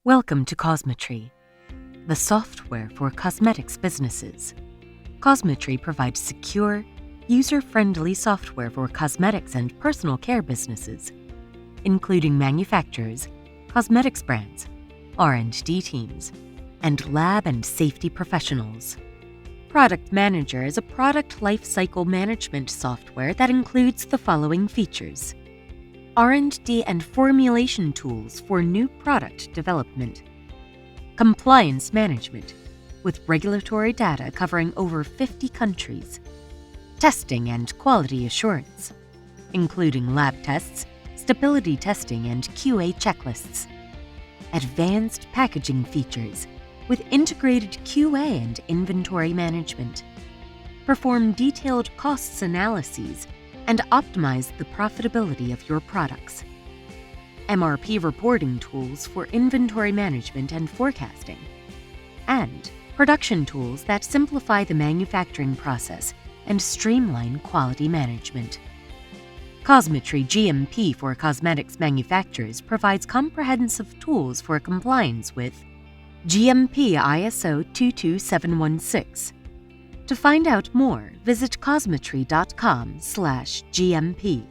Welcome to Cosmetri, the software for cosmetics businesses. Cosmetri provides secure, user-friendly software for cosmetics and personal care businesses, including manufacturers, cosmetics brands, R&D teams, and lab and safety professionals. Product Manager is a product lifecycle management software that includes the following features: R&D and formulation tools for new product development, compliance management with regulatory data covering over 50 countries, testing and quality assurance, including lab tests, stability testing, and QA checklists, advanced packaging features with integrated QA and inventory management, perform detailed costs analyses, and optimize the profitability of your products. MRP reporting tools for inventory management and forecasting, and production tools that simplify the manufacturing process and streamline quality management. Cosmetri GMP for cosmetics manufacturers provides comprehensive tools for compliance with GMP ISO 22716. To find out more, visit cosmetri.com/GMP.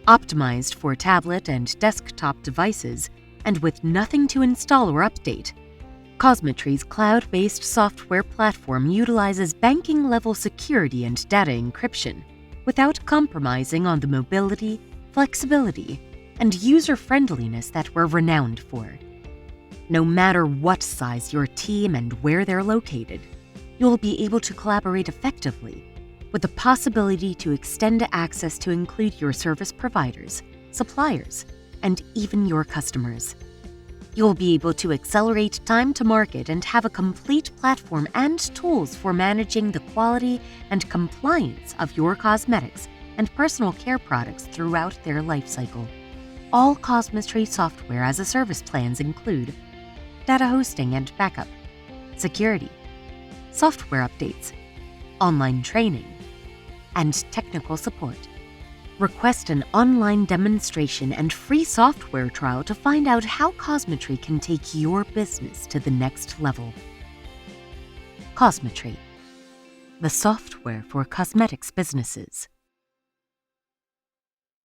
Optimized for tablet and desktop devices and with nothing to install or update, Cosmetri's cloud-based software platform utilizes banking-level security and data encryption without compromising on the mobility, flexibility, and user-friendliness that we're renowned for. No matter what size your team and where they're located, you'll be able to collaborate effectively, with the possibility to extend access to include your service providers, suppliers, and even your customers. You'll be able to accelerate time to market and have a complete platform and tools for managing the quality and compliance of your cosmetics and personal care products throughout their lifecycle. All Cosmetri software as a service plans include data hosting and backup, security, software updates, online training, and technical support. Request an online demonstration and free software trial to find out how Cosmetri can take your business to the next level. Cosmetri, the software for cosmetics businesses.